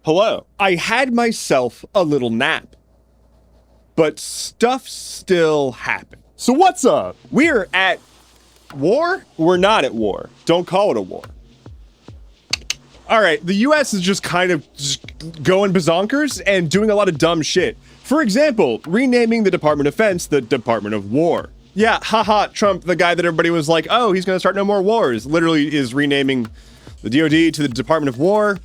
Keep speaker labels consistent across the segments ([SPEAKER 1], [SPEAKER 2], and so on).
[SPEAKER 1] Hello. I had myself a little nap, but stuff still happened. So what's up? We're at war? We're not at war. Don't call it a war. All right, the US is just kind of just going bazonkers and doing a lot of dumb shit. For example, renaming the Department of Defense the Department of War. Yeah, haha, Trump, the guy that everybody was like, oh, he's gonna start no more wars, literally is renaming the DoD to the Department of War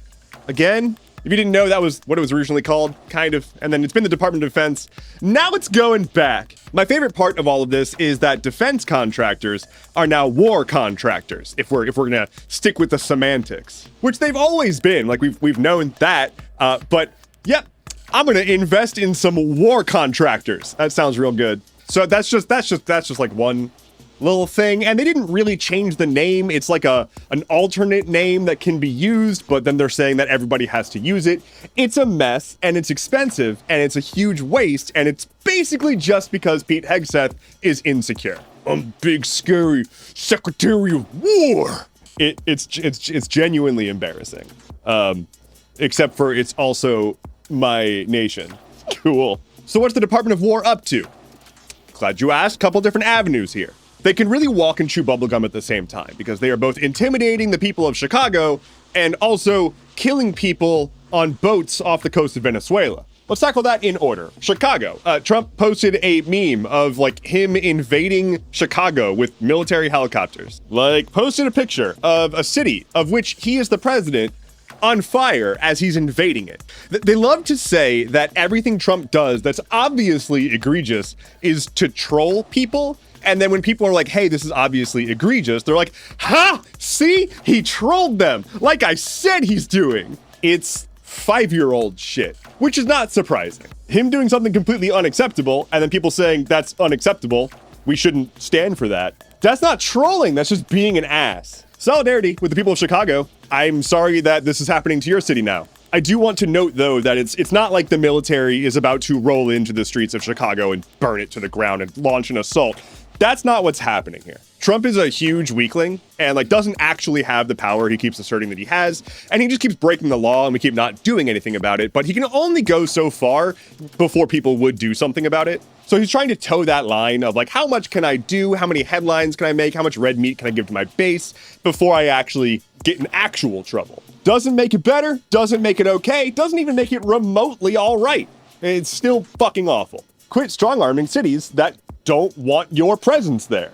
[SPEAKER 1] again. If you didn't know, that was what it was originally called, kind of, and then it's been the Department of Defense. Now it's going back. My favorite part of all of this is that defense contractors are now war contractors, if we're gonna stick with the semantics, which they've always been. Like we've known that, but yep, I'm gonna invest in some war contractors. That sounds real good. So that's just like one little thing, and they didn't really change the name. It's like an alternate name that can be used, but then they're saying that everybody has to use it. It's a mess, and it's expensive, and it's a huge waste, and it's basically just because Pete Hegseth is insecure. I'm big scary Secretary of War. It's genuinely embarrassing. Except for it's also my nation. Cool. So what's the Department of War up to? Glad you asked. Couple different avenues here. They can really walk and chew bubblegum at the same time because they are both intimidating the people of Chicago and also killing people on boats off the coast of Venezuela. Let's tackle that in order. Chicago. Trump posted a meme of like him invading Chicago with military helicopters. Like posted a picture of a city of which he is the president on fire as he's invading it. They love to say that everything Trump does that's obviously egregious is to troll people. And then when people are like, hey, this is obviously egregious, they're like, ha, see, he trolled them like I said he's doing. It's 5-year-old shit, which is not surprising. Him doing something completely unacceptable and then people saying that's unacceptable, we shouldn't stand for that. That's not trolling, that's just being an ass. Solidarity with the people of Chicago. I'm sorry that this is happening to your city now. I do want to note, though, that it's not like the military is about to roll into the streets of Chicago and burn it to the ground and launch an assault. That's not what's happening here. Trump is a huge weakling and like doesn't actually have the power he keeps asserting that he has, and he just keeps breaking the law and we keep not doing anything about it, but he can only go so far before people would do something about it. So he's trying to toe that line of like, how much can I do? How many headlines can I make? How much red meat can I give to my base before I actually get in actual trouble? Doesn't make it better, doesn't make it okay, doesn't even make it remotely all right. It's still fucking awful. Quit strong-arming cities that don't want your presence there.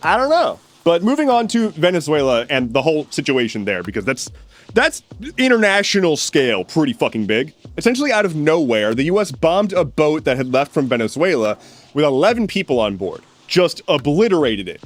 [SPEAKER 1] I don't know. But moving on to Venezuela and the whole situation there, because that's international scale pretty fucking big. Essentially out of nowhere, the US bombed a boat that had left from Venezuela with 11 people on board. Just obliterated it.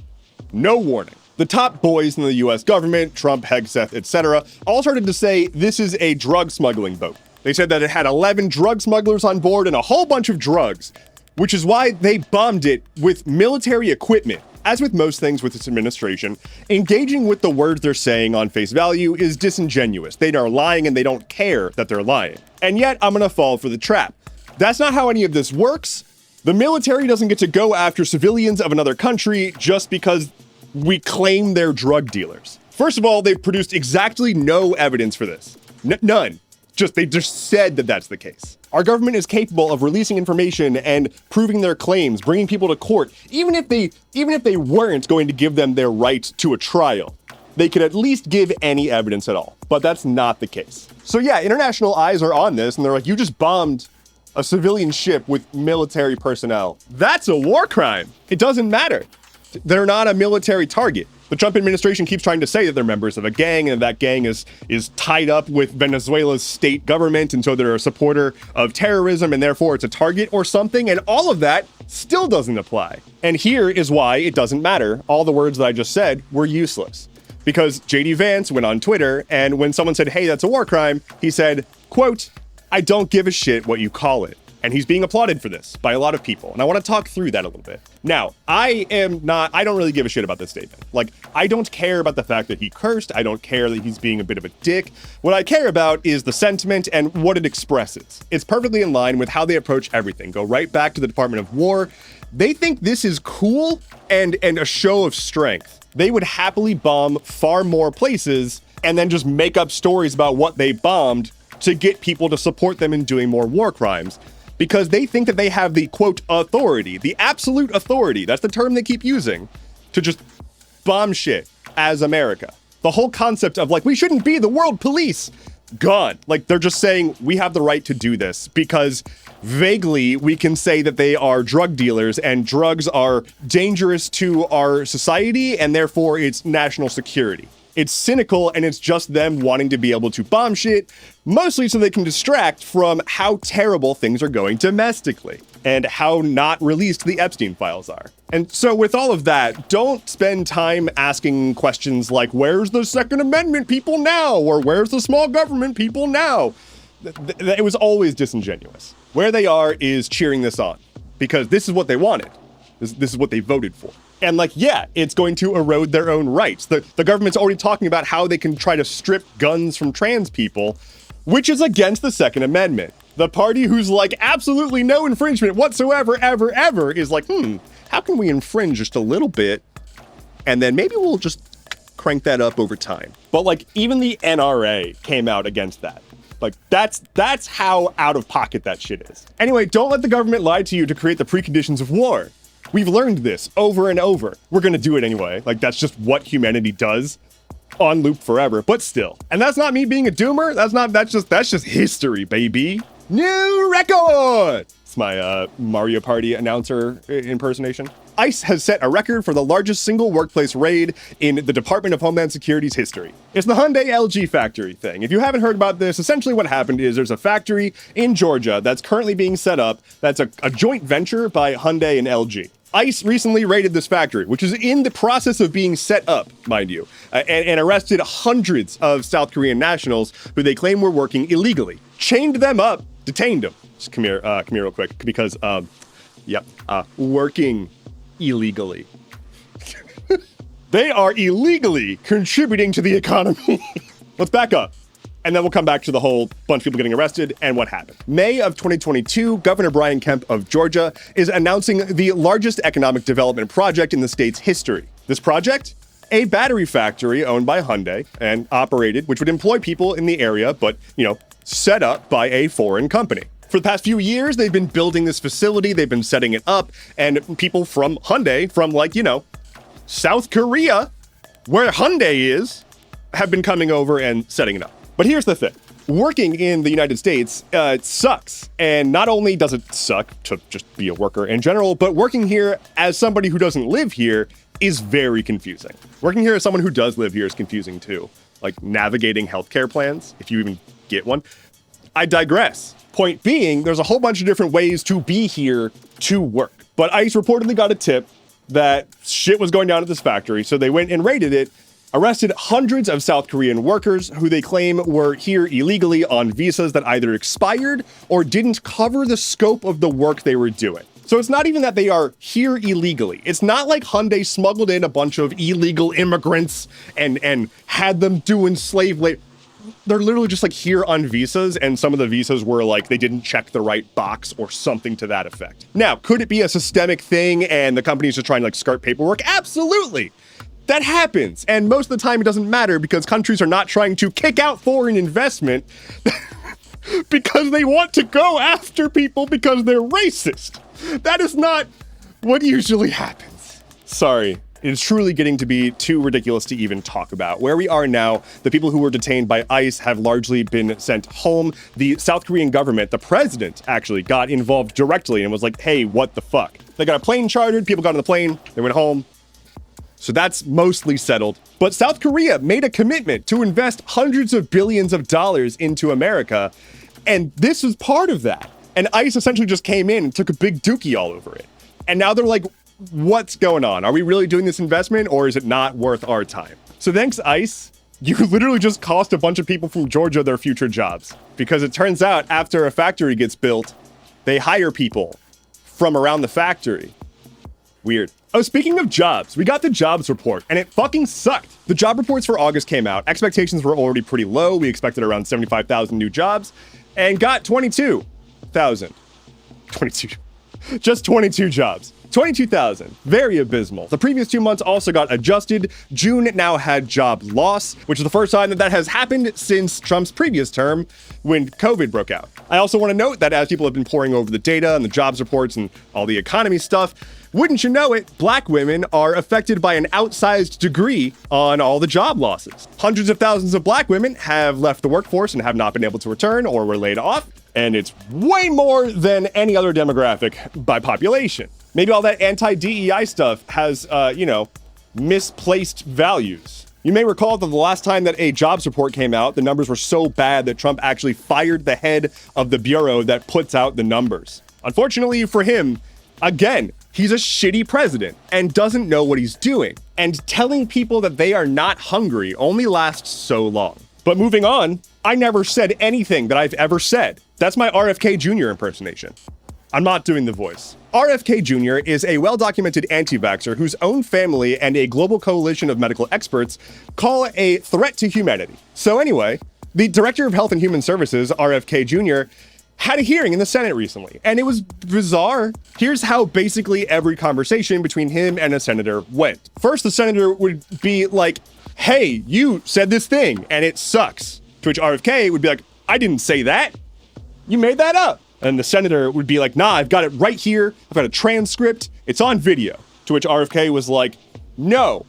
[SPEAKER 1] No warning. The top boys in the US government, Trump, Hegseth, etc., all started to say this is a drug smuggling boat. They said that it had 11 drug smugglers on board and a whole bunch of drugs, which is why they bombed it with military equipment. As with most things with this administration, engaging with the words they're saying on face value is disingenuous. They are lying and they don't care that they're lying. And yet, I'm gonna fall for the trap. That's not how any of this works. The military doesn't get to go after civilians of another country just because we claim they're drug dealers. First of all, they've produced exactly no evidence for this. None. They just said that that's the case. Our government is capable of releasing information and proving their claims, bringing people to court, even if they weren't going to give them their right to a trial. They could at least give any evidence at all, but that's not the case. So yeah, international eyes are on this, and they're like, you just bombed a civilian ship with military personnel. That's a war crime. It doesn't matter. They're not a military target. The Trump administration keeps trying to say that they're members of a gang and that gang is tied up with Venezuela's state government, and so they're a supporter of terrorism and therefore it's a target or something, and all of that still doesn't apply. And here is why it doesn't matter. All the words that I just said were useless. Because JD Vance went on Twitter, and when someone said, hey, that's a war crime, he said, quote, I don't give a shit what you call it. And he's being applauded for this by a lot of people. And I want to talk through that a little bit. Now, I don't really give a shit about this statement. Like, I don't care about the fact that he cursed. I don't care that he's being a bit of a dick. What I care about is the sentiment and what it expresses. It's perfectly in line with how they approach everything. Go right back to the Department of War. They think this is cool and a show of strength. They would happily bomb far more places and then just make up stories about what they bombed to get people to support them in doing more war crimes, because they think that they have the, quote, authority, the absolute authority, that's the term they keep using, to just bomb shit as America. The whole concept of, like, we shouldn't be the world police, gone. Like, they're just saying we have the right to do this because vaguely we can say that they are drug dealers and drugs are dangerous to our society and therefore it's national security. It's cynical and it's just them wanting to be able to bomb shit, mostly so they can distract from how terrible things are going domestically and how not released the Epstein files are. And so with all of that, don't spend time asking questions like, where's the Second Amendment people now? Or where's the small government people now? It was always disingenuous. Where they are is cheering this on because this is what they wanted. This is what they voted for. And like, yeah, it's going to erode their own rights. The government's already talking about how they can try to strip guns from trans people, which is against the Second Amendment. The party who's like, absolutely no infringement whatsoever, ever, is like, how can we infringe just a little bit? And then maybe we'll just crank that up over time. But like, even the NRA came out against that. Like, that's how out of pocket that shit is. Anyway, don't let the government lie to you to create the preconditions of war. We've learned this over and over. We're gonna do it anyway. Like, that's just what humanity does on loop forever, but still. And that's not me being a doomer. That's just history, baby. New record! It's my Mario Party announcer impersonation. ICE has set a record for the largest single workplace raid in the Department of Homeland Security's history. It's the Hyundai LG factory thing. If you haven't heard about this, essentially what happened is there's a factory in Georgia that's currently being set up that's a joint venture by Hyundai and LG. ICE recently raided this factory, which is in the process of being set up, mind you, and arrested hundreds of South Korean nationals who they claim were working illegally. Chained them up, detained them. Just come here real quick, because, working illegally. They are illegally contributing to the economy. Let's back up. And then we'll come back to the whole bunch of people getting arrested and what happened. May of 2022, Governor Brian Kemp of Georgia is announcing the largest economic development project in the state's history. This project? A battery factory owned by Hyundai and operated, which would employ people in the area, but, set up by a foreign company. For the past few years, they've been building this facility, they've been setting it up, and people from Hyundai, from South Korea, where Hyundai is, have been coming over and setting it up. But here's the thing. Working in the United States, it sucks. And not only does it suck to just be a worker in general, but working here as somebody who doesn't live here is very confusing. Working here as someone who does live here is confusing too. Like navigating healthcare plans, if you even get one. I digress. Point being, there's a whole bunch of different ways to be here to work. But ICE reportedly got a tip that shit was going down at this factory, so they went and raided it, arrested hundreds of South Korean workers who they claim were here illegally on visas that either expired or didn't cover the scope of the work they were doing. So it's not even that they are here illegally. It's not like Hyundai smuggled in a bunch of illegal immigrants and had them doing slave labor. They're literally just here on visas, and some of the visas were they didn't check the right box or something to that effect. Now, could it be a systemic thing and the company's just trying to skirt paperwork? Absolutely. That happens, and most of the time it doesn't matter because countries are not trying to kick out foreign investment because they want to go after people because they're racist. That is not what usually happens. Sorry, it is truly getting to be too ridiculous to even talk about. Where we are now, the people who were detained by ICE have largely been sent home. The South Korean government, the president actually got involved directly and was like, hey, what the fuck? They got a plane chartered, people got on the plane, they went home. So that's mostly settled. But South Korea made a commitment to invest hundreds of billions of dollars into America, and this was part of that. And ICE essentially just came in and took a big dookie all over it. And now they're like, what's going on? Are we really doing this investment, or is it not worth our time? So thanks, ICE. You literally just cost a bunch of people from Georgia their future jobs. Because it turns out after a factory gets built, they hire people from around the factory. Weird. Oh, speaking of jobs, we got the jobs report, and it fucking sucked. The job reports for August came out. Expectations were already pretty low. We expected around 75,000 new jobs, and got 22,000. 22. Just 22 jobs. 22,000. Very abysmal. The previous 2 months also got adjusted. June now had job loss, which is the first time that has happened since Trump's previous term when COVID broke out. I also want to note that as people have been poring over the data and the jobs reports and all the economy stuff, wouldn't you know it, black women are affected by an outsized degree on all the job losses. Hundreds of thousands of black women have left the workforce and have not been able to return or were laid off. And it's way more than any other demographic by population. Maybe all that anti-DEI stuff has, misplaced values. You may recall that the last time that a jobs report came out, the numbers were so bad that Trump actually fired the head of the bureau that puts out the numbers. Unfortunately for him, again, he's a shitty president and doesn't know what he's doing. And telling people that they are not hungry only lasts so long. But moving on, I never said anything that I've ever said. That's my RFK Jr. impersonation. I'm not doing the voice. RFK Jr. is a well-documented anti-vaxxer whose own family and a global coalition of medical experts call a threat to humanity. So anyway, the Director of Health and Human Services, RFK Jr., had a hearing in the Senate recently, and it was bizarre. Here's how basically every conversation between him and a senator went. First, the senator would be like, hey, you said this thing, and it sucks. To which RFK would be like, I didn't say that. You made that up. And the senator would be like, nah, I've got it right here. I've got a transcript. It's on video. To which RFK was like, no.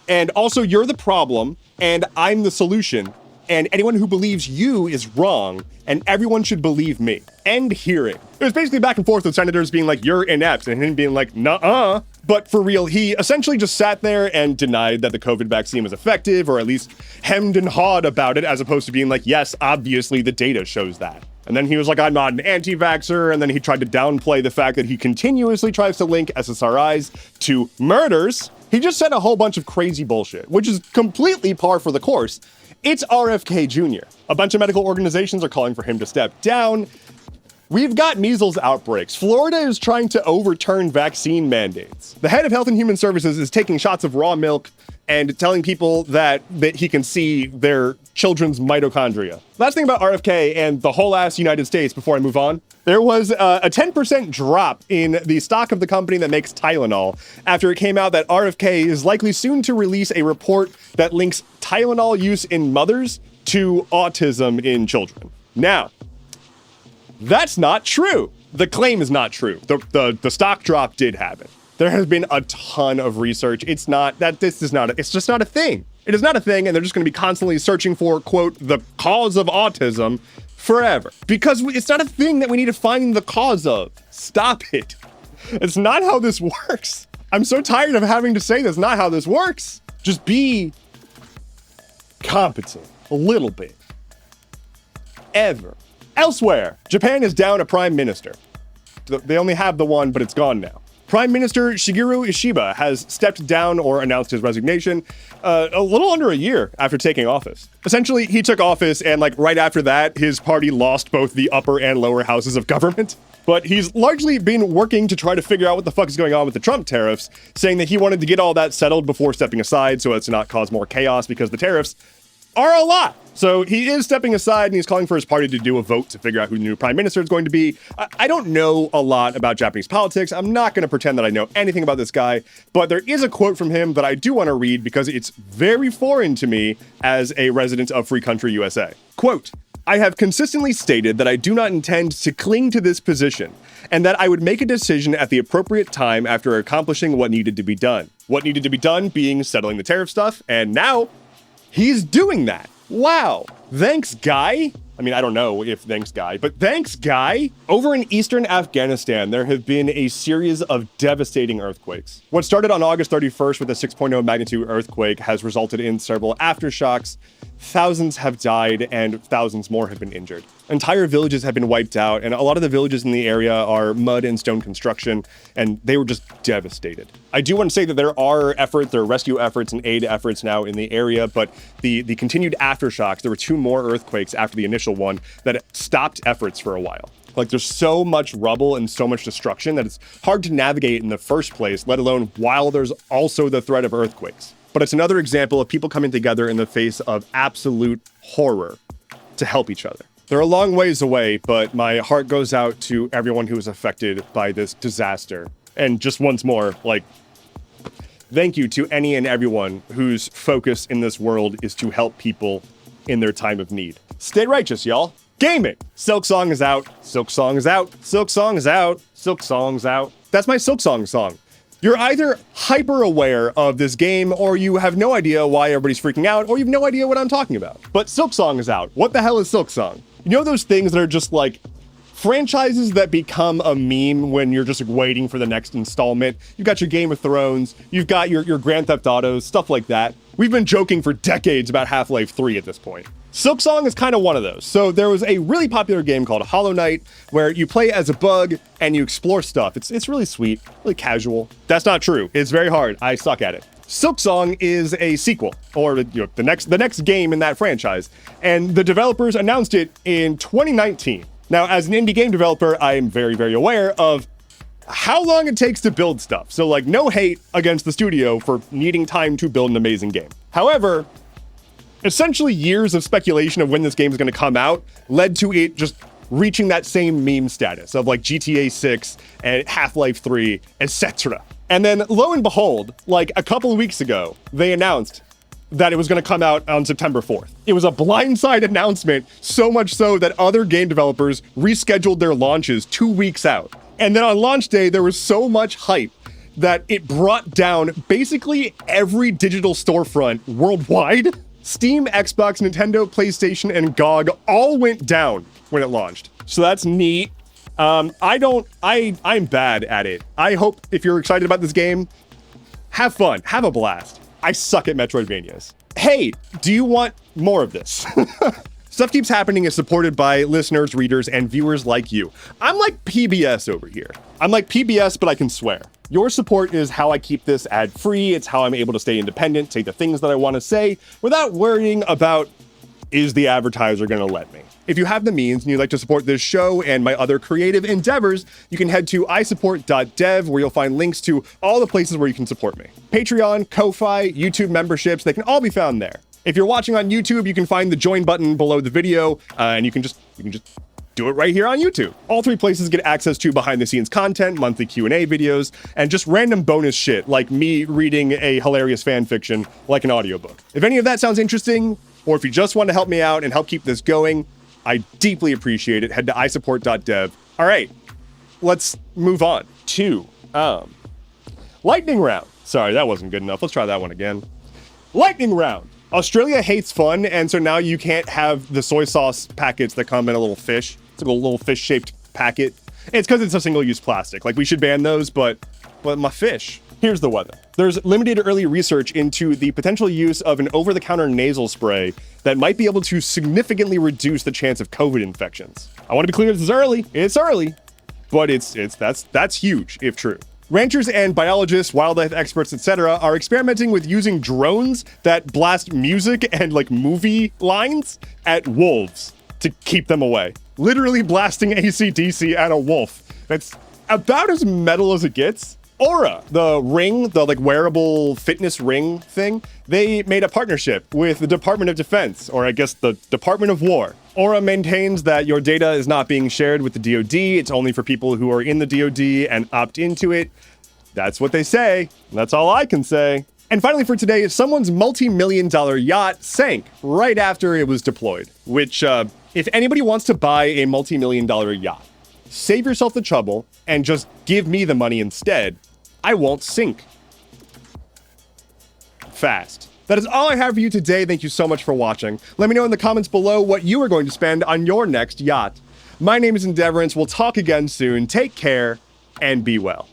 [SPEAKER 1] And also, you're the problem, and I'm the solution. And anyone who believes you is wrong, and everyone should believe me. End hearing. It was basically back and forth with senators being like, you're inept, and him being like, nuh-uh. But for real, he essentially just sat there and denied that the COVID vaccine was effective, or at least hemmed and hawed about it, as opposed to being like, yes, obviously the data shows that. And then he was like, I'm not an anti-vaxxer, and then he tried to downplay the fact that he continuously tries to link SSRIs to murders. He just said a whole bunch of crazy bullshit, which is completely par for the course. It's RFK Jr. A bunch of medical organizations are calling for him to step down. We've got measles outbreaks. Florida is trying to overturn vaccine mandates. The head of Health and Human Services is taking shots of raw milk and telling people that he can see their children's mitochondria. Last thing about RFK and the whole ass United States before I move on. There was a 10% drop in the stock of the company that makes Tylenol after it came out that RFK is likely soon to release a report that links Tylenol use in mothers to autism in children. Now, that's not true. The claim is not true. The stock drop did happen. There has been a ton of research. It's just not a thing. It is not a thing, and they're just going to be constantly searching for, quote, the cause of autism forever. Because it's not a thing that we need to find the cause of. Stop it. It's not how this works. I'm so tired of having to say that's not how this works. Just be competent a little bit. Ever. Elsewhere, Japan is down a prime minister. They only have the one, but it's gone now. Prime Minister Shigeru Ishiba has stepped down or announced his resignation a little under a year after taking office. Essentially, he took office and right after that, his party lost both the upper and lower houses of government. But he's largely been working to try to figure out what the fuck is going on with the Trump tariffs, saying that he wanted to get all that settled before stepping aside so as to not cause more chaos because the tariffs are a lot. So he is stepping aside and he's calling for his party to do a vote to figure out who the new prime minister is going to be. I don't know a lot about Japanese politics. I'm not going to pretend that I know anything about this guy, but there is a quote from him that I do want to read because it's very foreign to me as a resident of free country USA. Quote, I have consistently stated that I do not intend to cling to this position and that I would make a decision at the appropriate time after accomplishing what needed to be done. What needed to be done being settling the tariff stuff, and now he's doing that. Wow. Thanks, guy. I mean, I don't know if thanks, guy, but thanks, guy. Over in eastern Afghanistan, there have been a series of devastating earthquakes. What started on August 31st with a 6.0 magnitude earthquake has resulted in several aftershocks. Thousands have died and thousands more have been injured. Entire villages have been wiped out, and a lot of the villages in the area are mud and stone construction, and they were just devastated. I do want to say that there are rescue efforts and aid efforts now in the area, but the continued aftershocks, there were 2 more earthquakes after the initial one that stopped efforts for a while. There's so much rubble and so much destruction that it's hard to navigate in the first place, let alone while there's also the threat of earthquakes. But it's another example of people coming together in the face of absolute horror to help each other. They're a long ways away, but my heart goes out to everyone who was affected by this disaster. And just once more, like, thank you to any and everyone whose focus in this world is to help people in their time of need. Stay righteous, y'all. Gaming. Silksong is out. Silksong is out. Silksong is out. Silksong's out. That's my Silksong song. You're either hyper aware of this game, or you have no idea why everybody's freaking out, or you have no idea what I'm talking about. But Silksong is out. What the hell is Silksong? You know those things that are just like franchises that become a meme when you're just waiting for the next installment? You've got your Game of Thrones, you've got your Grand Theft Autos, stuff like that. We've been joking for decades about Half-Life 3 at this point. Silksong is kind of one of those. So there was a really popular game called Hollow Knight where you play as a bug and you explore stuff. It's really sweet, really casual. That's not true. It's very hard. I suck at it. Silksong is a sequel, or the next game in that franchise, and the developers announced it in 2019. Now, as an indie game developer, I am very, very aware of how long it takes to build stuff. So, like, no hate against the studio for needing time to build an amazing game. However, essentially years of speculation of when this game is going to come out led to it just reaching that same meme status of like GTA 6 and Half-Life 3, etc. And then lo and behold, like a couple of weeks ago, they announced that it was going to come out on September 4th. It was a blindside announcement, so much so that other game developers rescheduled their launches 2 weeks out. And then on launch day, there was so much hype that it brought down basically every digital storefront worldwide. Steam, Xbox, Nintendo, PlayStation, and GOG all went down when it launched. So that's neat. I'm bad at it. I hope if you're excited about this game, have fun, have a blast. I suck at Metroidvanias. Hey, do you want more of this? Stuff Keeps Happening is supported by listeners, readers, and viewers like you. I'm like PBS over here. I'm like PBS, but I can swear. Your support is how I keep this ad-free. It's how I'm able to stay independent, say the things that I want to say without worrying about, is the advertiser going to let me? If you have the means and you'd like to support this show and my other creative endeavors, you can head to isupport.dev, where you'll find links to all the places where you can support me. Patreon, Ko-Fi, YouTube memberships, they can all be found there. If you're watching on YouTube, you can find the join button below the video, and you can just do it right here on YouTube. All three places get access to behind the scenes content, monthly Q&A videos, and just random bonus shit like me reading a hilarious fan fiction like an audiobook. If any of that sounds interesting, or if you just want to help me out and help keep this going, I deeply appreciate it. Head to isupport.dev. All right, let's move on to lightning round. Sorry, that wasn't good enough. Let's try that one again. Lightning round. Australia hates fun, and so now you can't have the soy sauce packets that come in a little fish. It's like a little fish-shaped packet. It's because it's a single-use plastic. Like, we should ban those, but my fish. Here's the weather. There's limited early research into the potential use of an over-the-counter nasal spray that might be able to significantly reduce the chance of COVID infections. I want to be clear, this is early. It's early, but that's huge if true. Ranchers and biologists, wildlife experts, etc. are experimenting with using drones that blast music and like movie lines at wolves to keep them away. Literally blasting AC/DC at a wolf. That's about as metal as it gets. Aura, the ring, the like wearable fitness ring thing, they made a partnership with the Department of Defense, or I guess the Department of War. Aura maintains that your data is not being shared with the DoD. It's only for people who are in the DoD and opt into it. That's what they say. That's all I can say. And finally for today, someone's multi-million-dollar yacht sank right after it was deployed, which, if anybody wants to buy a multi-million-dollar yacht, save yourself the trouble and just give me the money instead. I won't sink. Fast. That is all I have for you today. Thank you so much for watching. Let me know in the comments below what you are going to spend on your next yacht. My name is Endeavorance. We'll talk again soon. Take care and be well.